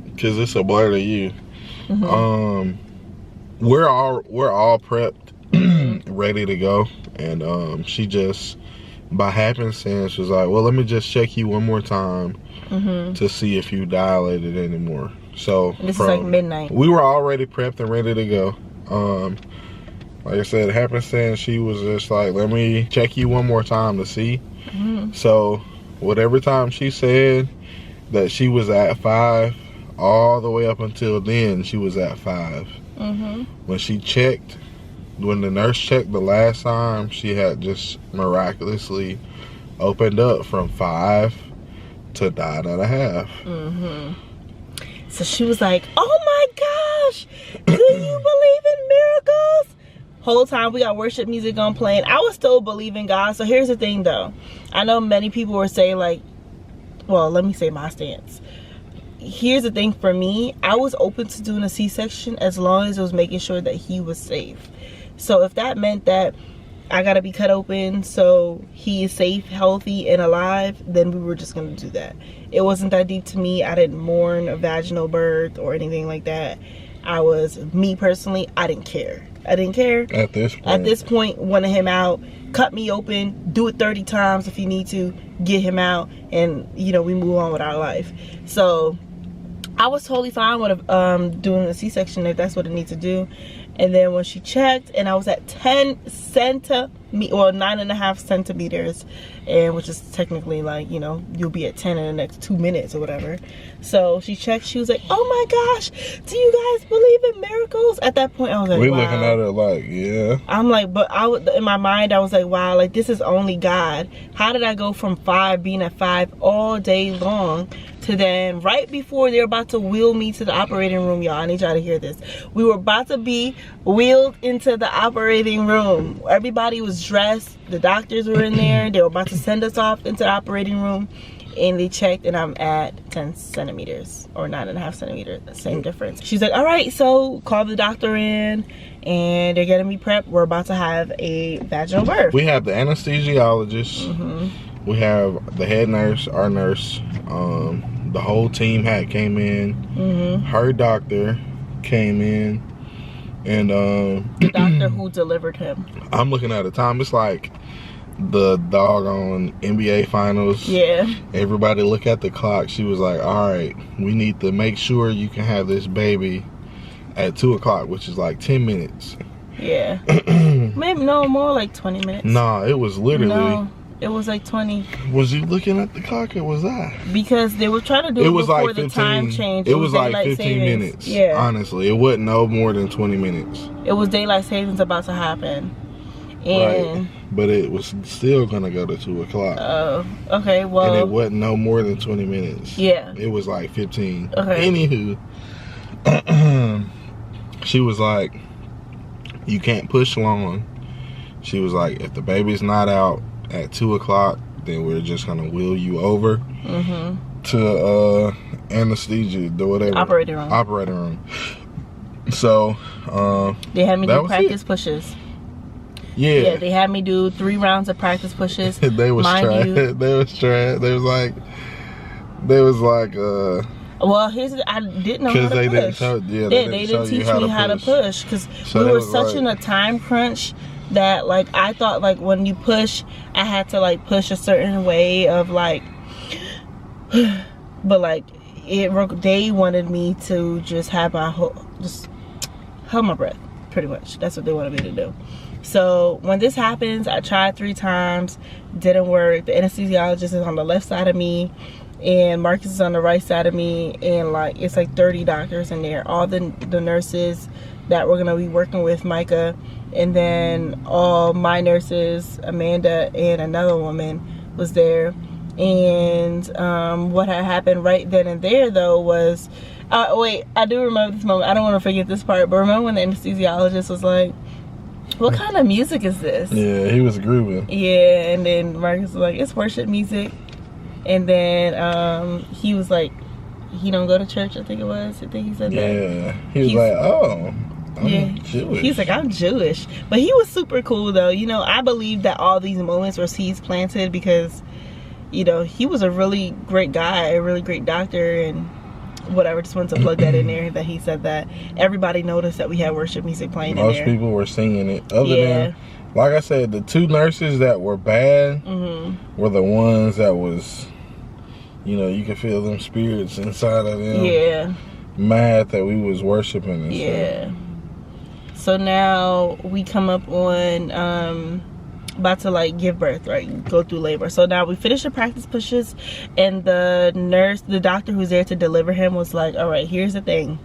because it's a blur to you, we're all prepped, ready to go, and she just by happenstance was like, "Well, let me just check you one more time to see if you dilated anymore." So this is like midnight. We were already prepped and ready to go. Like I said, happenstance, she was just like, "Let me check you one more time to see." So whatever time she said that she was at 5, all the way up until then, she was at 5. When she checked, when the nurse checked the last time, she had just miraculously opened up from 5 to 9.5. So she was like, "Oh my gosh, do you believe in miracles?" Whole time we got worship music on playing. I was still believing God. So here's the thing though. I know many people were saying like, well, let me say my stance. Here's the thing for me. I was open to doing a C-section as long as it was making sure that he was safe. So if that meant that I gotta be cut open so he is safe, healthy, and alive, then we were just gonna do that. It wasn't that deep to me. I didn't mourn a vaginal birth or anything like that. Me personally, I didn't care. At this point, wanted him out, cut me open, do it 30 times if you need to, get him out, and you know, we move on with our life. So I was totally fine with doing a C-section if that's what it needs to do. And then when she checked, and I was at 9.5 centimeters, and which is technically like, you know, you'll be at 10 in the next 2 minutes or whatever. So she checked, she was like, "Oh my gosh, do you guys believe in miracles?" At that point I was like, we wow. Looking at it like, yeah. I'm like, but in my mind I was like, wow, like this is only God. How did I go from 5, being at 5 all day long, to then right before they're about to wheel me to the operating room, y'all, I need y'all to hear this. We were about to be wheeled into the operating room. Everybody was dressed. The doctors were in there. They were about to send us off into the operating room. And they checked, and I'm at 10 centimeters or 9.5 centimeters, same difference. She's like, "All right, so call the doctor in, and they're getting me prepped. We're about to have a vaginal birth." We have the anesthesiologist. We have the head nurse, our nurse. The whole team came in. Her doctor came in, and the doctor who delivered him. I'm looking at the time. It's like the doggone NBA finals. Yeah. Everybody look at the clock. She was like, "All right, we need to make sure you can have this baby at 2 o'clock, which is like 10 minutes. Yeah. Maybe no more, like 20 minutes. Nah, it was literally. No, it was like 20. Was you looking at the clock or was I? Because they were trying to do it was before like 15, the time change. It was like 15 minutes. Yeah. Honestly, it wasn't no more than 20 minutes. It was daylight savings about to happen. And right. But it was still gonna go to 2 o'clock. Oh, okay, well. And it wasn't no more than 20 minutes. Yeah. It was like 15. Okay. Anywho, she was like, "You can't push long." She was like, "If the baby's not out at 2 o'clock, then we're just gonna wheel you over to anesthesia or whatever. Operating room. So they had me do practice pushes. Yeah, they had me do 3 rounds of practice pushes. They was trash. They was like well, I didn't know how to push. They didn't teach me how to push because we were such in a time crunch that like I thought like when you push, I had to like push a certain way of like, but like they wanted me to just have just hold my breath. Pretty much, that's what they wanted me to do. So when this happens, I tried 3 times, didn't work. The anesthesiologist is on the left side of me, and Marcus is on the right side of me, and like it's like 30 doctors in there. All the nurses, that were gonna be working with Micah, and then all my nurses, Amanda and another woman, was there. And what had happened right then and there though was, wait, I do remember this moment. I don't want to forget this part, but remember when the anesthesiologist was like, what kind of music is this? Yeah, he was grooving. Yeah, and then Marcus was like, it's worship music. And then he was like, he don't go to church, I think it was. I think he said that. Yeah, he was like, oh, I'm Jewish. He's like, I'm Jewish. But he was super cool though. You know, I believe that all these moments were seeds planted because, you know, he was a really great guy, a really great doctor, and whatever. Just wanted to plug that in there, that he said that everybody noticed that we had worship music playing in there. Most people were singing it. Other than, like I said, the 2 nurses that were bad were the ones that was, you know, you could feel them spirits inside of them. Yeah. Mad that we was worshiping and stuff. So now we come up on about to like give birth, right? Go through labor. So now we finished the practice pushes, and the nurse, the doctor who's there to deliver him was like, all right, here's the thing.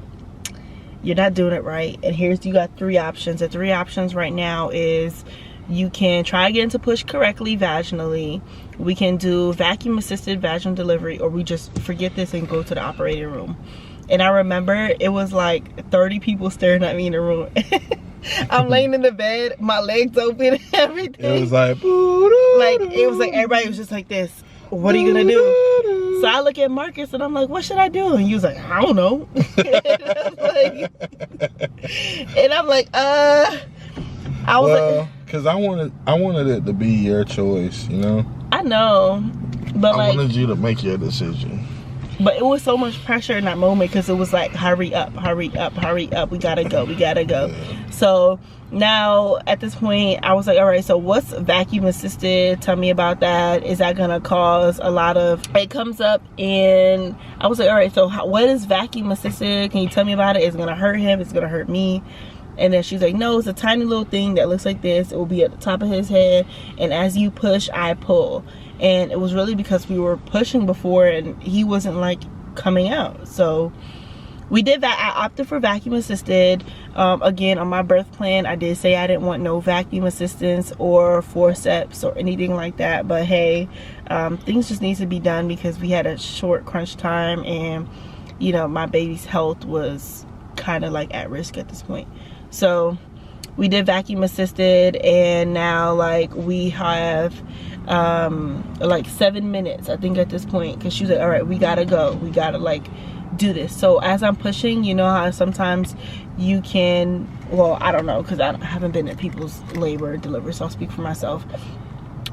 You're not doing it right. And you got 3 options. The 3 options right now is you can try again to push correctly vaginally. We can do vacuum assisted vaginal delivery, or we just forget this and go to the operating room. And I remember it was like 30 people staring at me in the room. I'm laying in the bed, my legs open, everything. It was like, it was like everybody was just like this. What are you gonna do? So I look at Marcus and I'm like, what should I do? And he was like, I don't know. And I'm like, I was like, because I wanted it to be your choice, you know. I know, but I wanted you to make your decision. But it was so much pressure in that moment because it was like, hurry up, hurry up, hurry up. We gotta go, we gotta go. Yeah. So now at this point, I was like, all right, so what's vacuum assisted? Tell me about that. Is that gonna cause a lot of, it comes up, and I was like, all right, so what is vacuum assisted? Can you tell me about it? It's gonna hurt him, it's gonna hurt me. And then she's like, no, it's a tiny little thing that looks like this. It will be at the top of his head, and as you push, I pull. And it was really because we were pushing before and he wasn't like coming out. So we did that. I opted for vacuum assisted. Again, on my birth plan, I did say I didn't want no vacuum assistance or forceps or anything like that. But hey, things just need to be done because we had a short crunch time, and you know, my baby's health was kind of like at risk at this point. So we did vacuum assisted, and now like we have like 7 minutes I think at this point, because she was like, all right, we gotta go, we gotta like do this. So as I'm pushing, you know how sometimes you can, well, I don't know because I haven't been in people's labor delivery, so I'll speak for myself.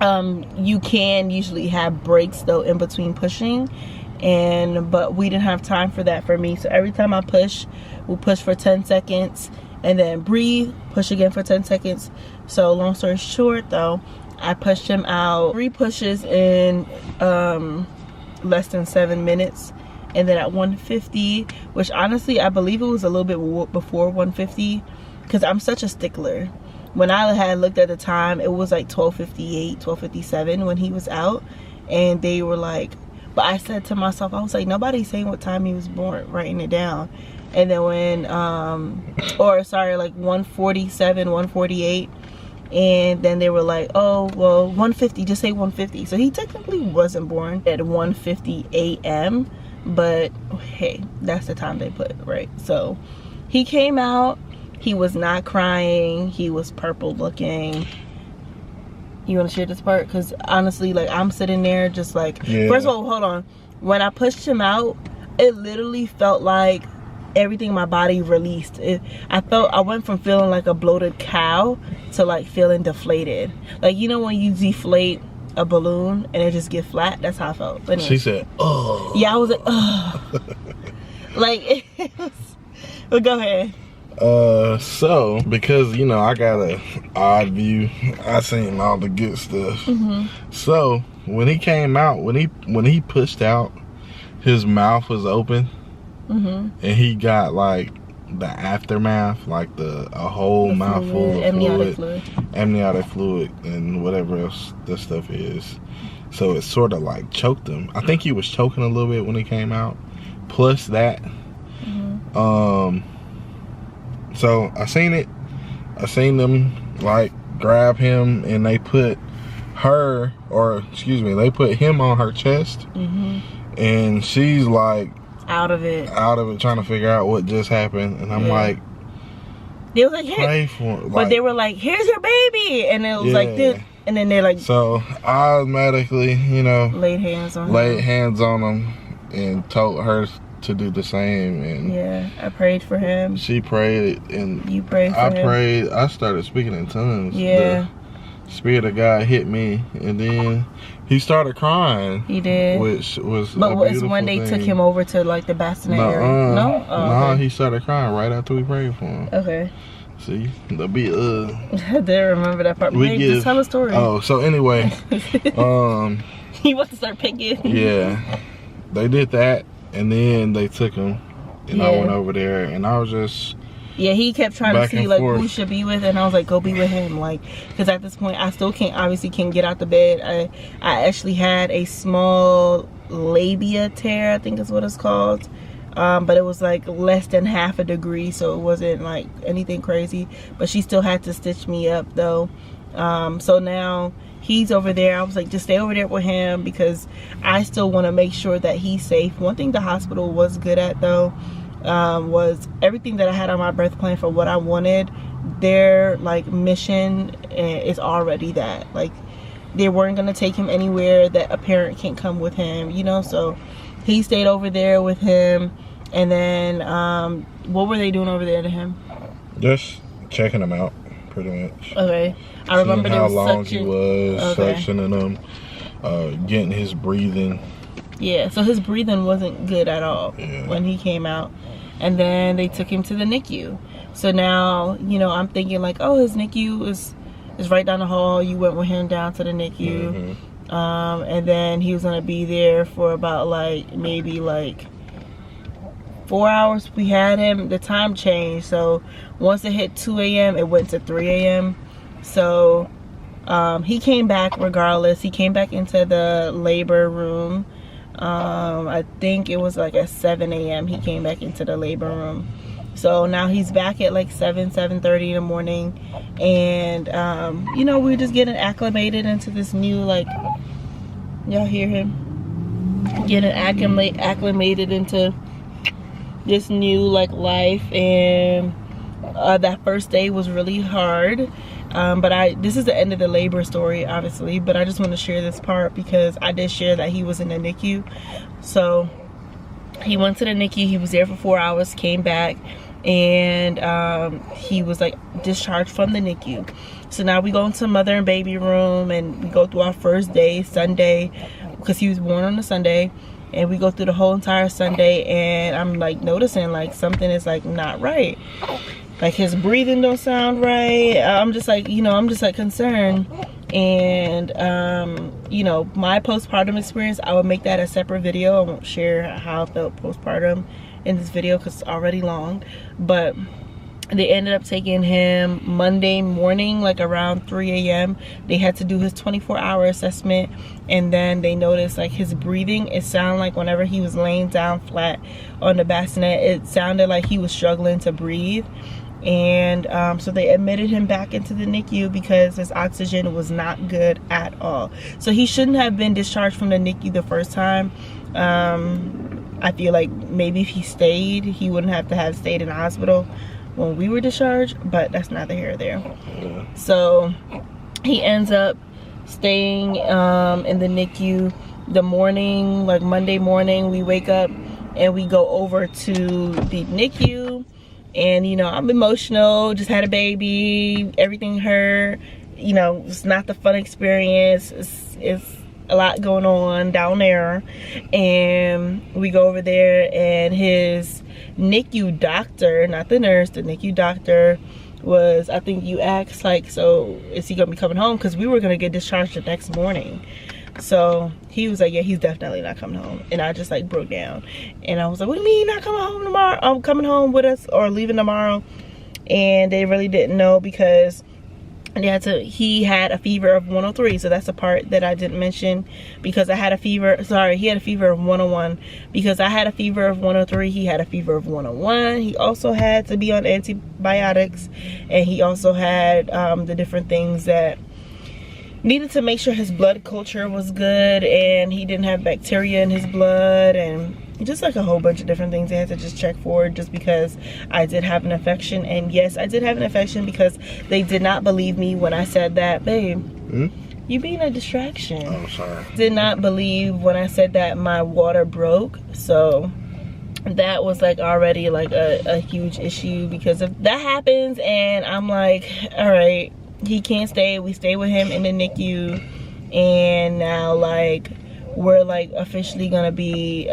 You can usually have breaks though in between pushing, but we didn't have time for that for me. So every time I push, we'll push for 10 seconds and then breathe, push again for 10 seconds. So long story short though, I pushed him out 3 pushes in less than 7 minutes. And then at 150, which honestly I believe it was a little bit before 150, because I'm such a stickler. When I had looked at the time, it was like 12:58, 12:57 when he was out. And they were like, but I said to myself, I was like, nobody's saying what time he was born, writing it down. And then when like 147, 148, and then they were like, oh well, 150, just say 150. So he technically wasn't born at 1:50 a.m. but hey, that's the time they put, right? So he came out, he was not crying, he was purple looking. You want to share this part? Because honestly, like, I'm sitting there just like, first of all, hold on, when I pushed him out, it literally felt like everything in my body released. I went from feeling like a bloated cow to like feeling deflated. Like, you know when you deflate a balloon and it just get flat? That's how I felt. But anyway. She said, oh. Yeah, I was like, oh. Like, it was, but go ahead. So because you know I got a odd view, I seen all the good stuff. So when he came out, when he pushed out, his mouth was open. And he got like the aftermath, like a whole mouthful of amniotic fluid and whatever else this stuff is. So it sort of like choked him. I think he was choking a little bit when he came out. Plus that, So I seen it. I seen them like grab him, and they put her, or excuse me, they put him on her chest, and she's like out of it, trying to figure out what just happened. And I'm like, they was like, pray for him. But they were like, here's your baby, and it was like this, and then they're like, so I automatically, you know, laid hands on him and told her to do the same. And yeah, I prayed for him. She prayed, and you prayed for him. I prayed. I started speaking in tongues. Yeah. The Spirit of God hit me, and then he started crying. He did, which was but was when they took him over to like the bassinet area? No, okay. He started crying right after we prayed for him. Okay. See, the be I didn't remember that part. Babe, just tell a story. Oh, so anyway, he wants to start picking. Yeah, they did that, and then they took him, and I went over there, and I was just. Yeah, he kept trying to see like who should be with, and I was like, go be with him, like, because at this point I still can't get out the bed. I actually had a small labia tear, I think is what it's called, but it was like less than half a degree, so it wasn't like anything crazy. But she still had to stitch me up though. So now he's over there. I was like, just stay over there with him because I still want to make sure that he's safe. One thing the hospital was good at though, was everything that I had on my birth plan for what I wanted. Their like mission is already that, like, they weren't gonna take him anywhere that a parent can't come with him, you know. So he stayed over there with him, and then what were they doing over there to him? Just checking him out, pretty much. Okay, I remember how long he was, sectioning him, getting his breathing. Yeah, so his breathing wasn't good at all when he came out. And then they took him to the NICU. So now, you know, I'm thinking like, oh, his NICU is right down the hall. You went with him down to the NICU. And then he was going to be there for about like maybe like 4 hours. We had him, the time changed. So once it hit 2 a.m., it went to 3 a.m. So he came back regardless. He came back into the labor room. I think it was like at 7 a.m. he came back into the labor room. So now he's back at like 7:30 in the morning, and you know, we're just getting acclimated into this new, like, y'all hear him getting acclimated into this new like life. And that first day was really hard. But this is the end of the labor story, obviously, but I just want to share this part because I did share that he was in the NICU. So he went to the NICU, he was there for 4 hours, came back, and he was like discharged from the NICU. So now we go into mother and baby room, and we go through our first day, Sunday, because he was born on a Sunday, and we go through the whole entire Sunday, and I'm like noticing like something is like not right. Like his breathing don't sound right. I'm just like, you know, I'm just like concerned. And you know, my postpartum experience, I would make that a separate video. I won't share how I felt postpartum in this video because it's already long. But they ended up taking him Monday morning, like around 3 a.m. They had to do his 24-hour assessment, and then they noticed like his breathing, it sounded like whenever he was laying down flat on the bassinet, it sounded like he was struggling to breathe. And so they admitted him back into the NICU because his oxygen was not good at all. So he shouldn't have been discharged from the NICU the first time. I feel like maybe if he stayed, he wouldn't have to have stayed in the hospital when we were discharged, but that's neither here or there. So he ends up staying in the NICU. The morning, like Monday morning, we wake up and we go over to the NICU. And, you know, I'm emotional, just had a baby, everything hurt, you know, it's not the fun experience, it's a lot going on down there. And we go over there, and his NICU doctor, not the nurse, the NICU doctor was, I think you asked, like, so is he gonna be coming home? Because we were gonna get discharged the next morning. So he was like, yeah, he's definitely not coming home. And I just like broke down, and I was like, what do you mean not coming home tomorrow? I'm coming home with us or leaving tomorrow? And they really didn't know because And he had a fever of 103, so that's the part that I didn't mention, because I had a fever. Sorry, he had a fever of 101 because I had a fever of 103. He had a fever of 101. He also had to be on antibiotics, and he also had the different things that needed to make sure his blood culture was good, and he didn't have bacteria in his blood, and just like a whole bunch of different things they had to just check for, just because I did have an infection. And yes, I did have an infection, because they did not believe me when I said that. Babe, you being a distraction. Oh, sorry. Did not believe when I said that my water broke. So that was like already like a huge issue, because if that happens and I'm like, all right, he can't stay, we stay with him in the NICU, and now like we're like officially gonna be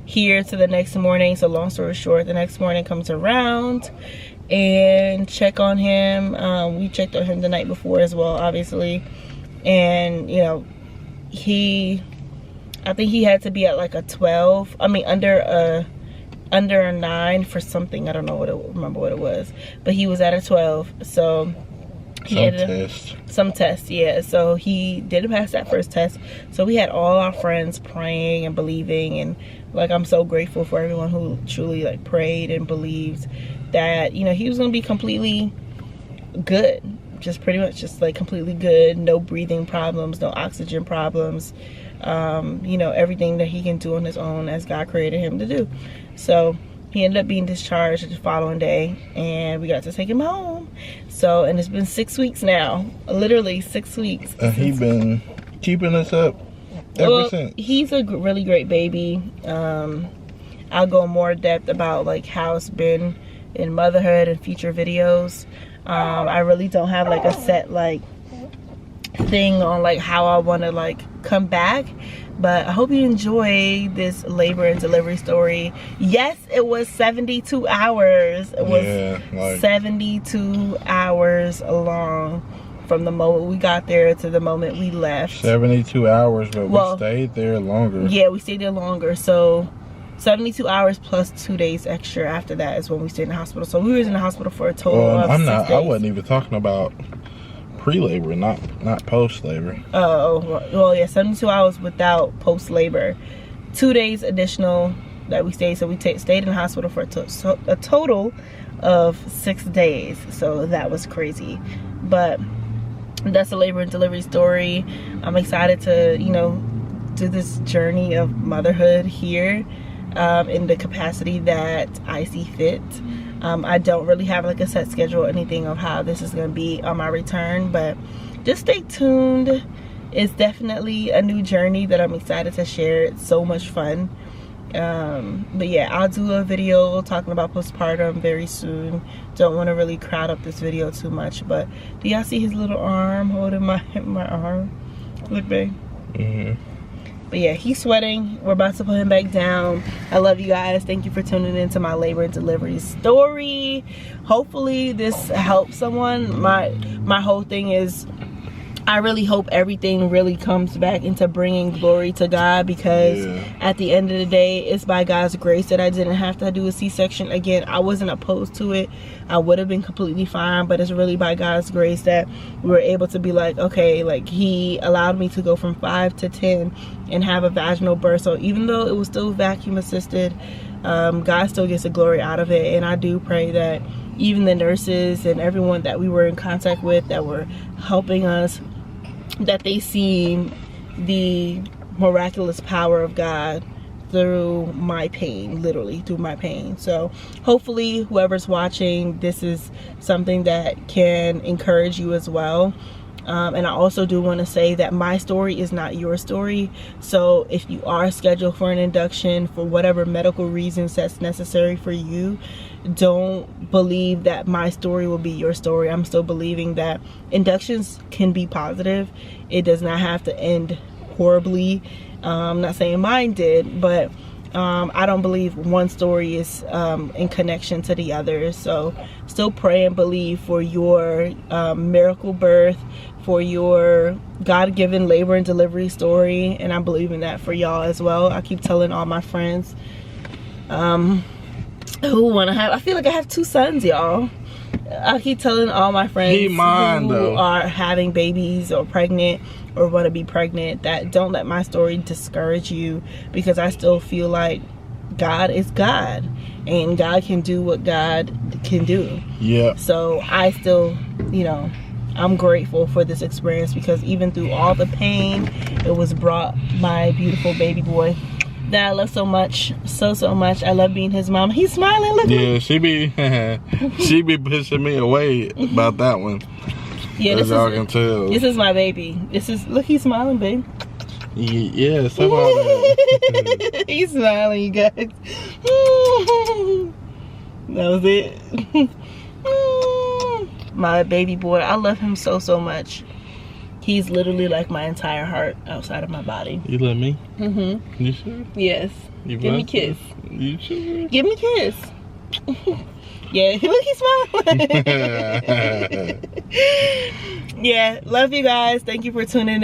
here to the next morning. So long story short, the next morning comes around and check on him. We checked on him the night before as well, obviously, and you know, I think he had to be at like a 12, I mean under a 9 for something. I don't know remember what it was, but he was at a 12. So some test, yeah. So he didn't pass that first test. So we had all our friends praying and believing, and like I'm so grateful for everyone who truly like prayed and believed that, you know, he was gonna be completely good, just pretty much just like completely good, no breathing problems, no oxygen problems, you know, everything that he can do on his own as God created him to do. So he ended up being discharged the following day, and we got to take him home. So, and it's been 6 weeks now, literally 6 weeks. And he's been keeping us up ever since. He's a really great baby. I'll go in more depth about like how it's been in motherhood and future videos. I really don't have like a set like thing on like how I want to like come back, but I hope you enjoy this labor and delivery story. Yes, it was 72 hours. It was like 72 hours long from the moment we got there to the moment we left. 72 hours, but we stayed there longer. Yeah, we stayed there longer. So 72 hours plus 2 days extra after that is when we stayed in the hospital. So we was in the hospital for a total of 6 days. I wasn't even talking about pre-labor, not post-labor. Oh, well, yeah, 72 hours without post-labor. 2 days additional that we stayed. So we stayed in the hospital for a total of 6 days. So that was crazy. But that's the labor and delivery story. I'm excited to, you know, do this journey of motherhood here in the capacity that I see fit. I don't really have like a set schedule or anything of how this is going to be on my return, but just stay tuned. It's definitely a new journey that I'm excited to share. It's so much fun. But yeah, I'll do a video talking about postpartum very soon. Don't want to really crowd up this video too much, but do y'all see his little arm holding my arm? Look, babe. But yeah, he's sweating. We're about to put him back down. I love you guys. Thank you for tuning into my labor and delivery story. Hopefully this helps someone. My whole thing is, I really hope everything really comes back into bringing glory to God, because at the end of the day, it's by God's grace that I didn't have to do a C-section. Again, I wasn't opposed to it. I would have been completely fine, but it's really by God's grace that we were able to be like, okay, like he allowed me to go from 5 to 10 and have a vaginal birth. So even though it was still vacuum assisted, God still gets the glory out of it. And I do pray that even the nurses and everyone that we were in contact with that were helping us, that they see the miraculous power of God through my pain, literally through my pain. So hopefully whoever's watching, this is something that can encourage you as well. And I also do want to say that my story is not your story. So if you are scheduled for an induction for whatever medical reasons that's necessary for you, don't believe that my story will be your story. I'm still believing that inductions can be positive. It does not have to end horribly. I'm not saying mine did, but I don't believe one story is in connection to the other. So still pray and believe for your miracle birth, for your God-given labor and delivery story, and I'm believing that for y'all as well. I keep telling all my friends who want to have, I feel like I have 2 sons, y'all. I keep telling all my friends He mine, who though. are having babies or pregnant or want to be pregnant that don't let my story discourage you, because I still feel like God is God and God can do what God can do. Yeah. So I still, you know, I'm grateful for this experience, because even through all the pain, it was brought my beautiful baby boy that I love so much, so much. I love being his mom. He's smiling. Look. Yeah, she be pushing me away about that one. Yeah, as y'all can tell. This is my baby. This is, look, he's smiling, babe. Yeah, stuff like that. He's smiling, you guys. That was it. My baby boy, I love him so much. He's literally like my entire heart outside of my body. You love me? Mm-hmm. You sure? Yes. You Give me a kiss. You sure? Give me a kiss. Yeah, look, he's smiling. Yeah, love you guys. Thank you for tuning in.